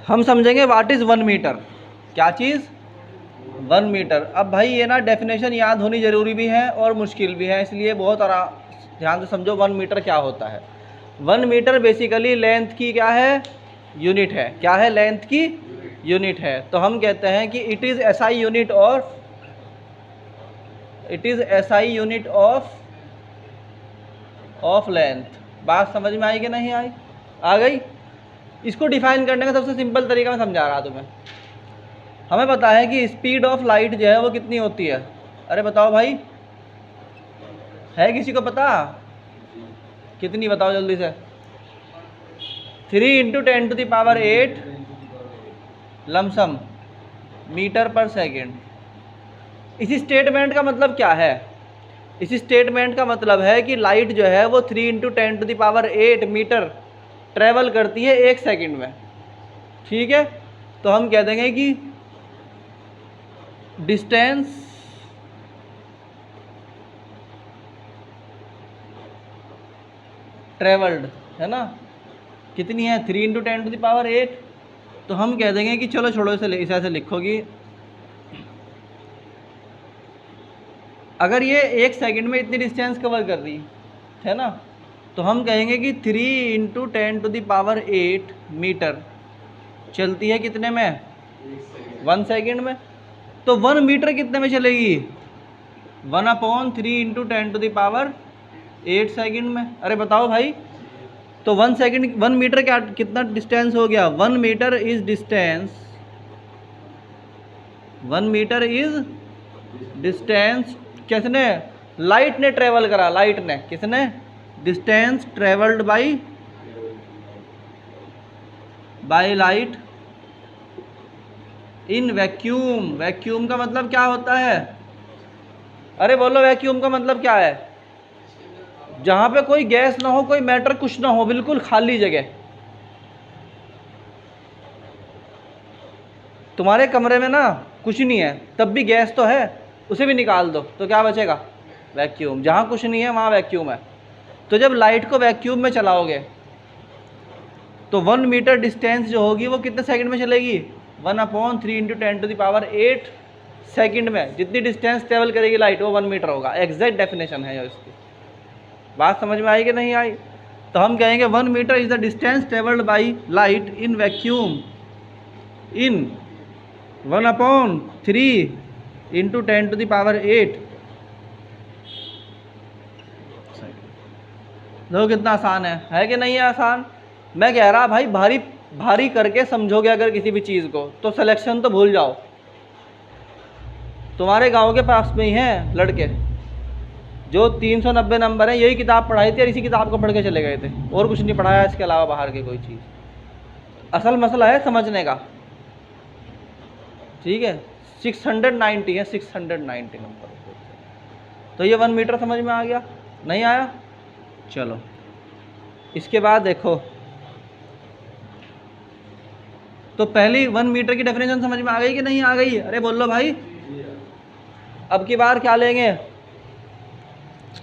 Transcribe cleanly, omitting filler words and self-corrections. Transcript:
हम समझेंगे what is 1 metre. क्या चीज़? 1 मीटर। अब भाई ये ना डेफिनेशन याद होनी ज़रूरी भी है और मुश्किल भी है, इसलिए बहुत ध्यान से समझो 1 मीटर क्या होता है। 1 मीटर बेसिकली लेंथ की क्या है? यूनिट है। क्या है? लेंथ की यूनिट है। तो हम कहते हैं कि it is SI unit of, it is SI unit of length. बात समझ में आई कि नहीं आई? आ गई? इसको डिफाइन करने का सबसे सिंपल तरीका मैं समझा रहा तुम्हें। हमें पता है कि स्पीड ऑफ लाइट जो है वो कितनी होती है। अरे बताओ भाई, है किसी को पता? कितनी बताओ जल्दी से। 3 × 10⁸ लमसम मीटर पर सेकेंड। इसी स्टेटमेंट का मतलब क्या है? इसी स्टेटमेंट का मतलब है कि लाइट जो है वो 3 × 10⁸ मीटर ट्रेवल करती है 1 सेकेंड में। ठीक है, तो हम कह देंगे कि डिस्टेंस ट्रेवल्ड है ना, कितनी है? 3 × 10⁸। तो हम कह देंगे कि चलो छोड़ो, इसे ऐसे लिखोगी, अगर ये 1 सेकंड में इतनी डिस्टेंस कवर कर रही है ना, तो हम कहेंगे कि 3 × 10⁸ मीटर चलती है कितने में? 1 सेकंड में। तो 1 मीटर कितने में चलेगी? 1/3 × 10⁸ सेकंड में। अरे बताओ भाई, तो 1 सेकंड 1 मीटर क्या कितना डिस्टेंस हो गया? 1 metre is distance, 1 metre is distance किसने? लाइट ने ट्रेवल करा। लाइट ने, किसने? Distance travelled by light in vacuum. Vacuum का मतलब क्या होता है? अरे बोलो, वैक्यूम का मतलब क्या है? जहां पे कोई गैस ना हो, कोई मैटर कुछ ना हो, बिल्कुल खाली जगह। तुम्हारे कमरे में ना कुछ नहीं है, तब भी गैस तो है, उसे भी निकाल दो तो क्या बचेगा? वैक्यूम। जहाँ कुछ नहीं है वहाँ वैक्यूम है। तो जब लाइट को वैक्यूम में चलाओगे तो 1 मीटर डिस्टेंस जो होगी वो कितने सेकंड में चलेगी? 1/3 × 10⁸ सेकंड में। जितनी डिस्टेंस ट्रेवल करेगी लाइट वो 1 मीटर होगा। एग्जैक्ट डेफिनेशन है इसकी। बात समझ में आई कि नहीं आई? तो हम कहेंगे 1 metre is the distance travelled by light in vacuum in 1/3 × 10⁸। देखो कितना आसान है कि नहीं है आसान? मैं कह रहा भाई, भारी भारी करके समझोगे अगर किसी भी चीज़ को तो सिलेक्शन तो भूल जाओ। तुम्हारे गांव के पास में ही हैं लड़के जो 390 नंबर है, यही किताब पढ़ाई थी और इसी किताब को पढ़ के चले गए थे, और कुछ नहीं पढ़ाया इसके अलावा बाहर की कोई चीज़। असल मसला है समझने का। ठीक है, 690 है, 690 नंबर। तो ये 1 मीटर समझ में आ गया? नहीं आया? चलो इसके बाद देखो, तो पहली 1 मीटर की डेफिनेशन समझ में आ गई कि नहीं आ गई? अरे बोलो भाई। अब की बार क्या लेंगे?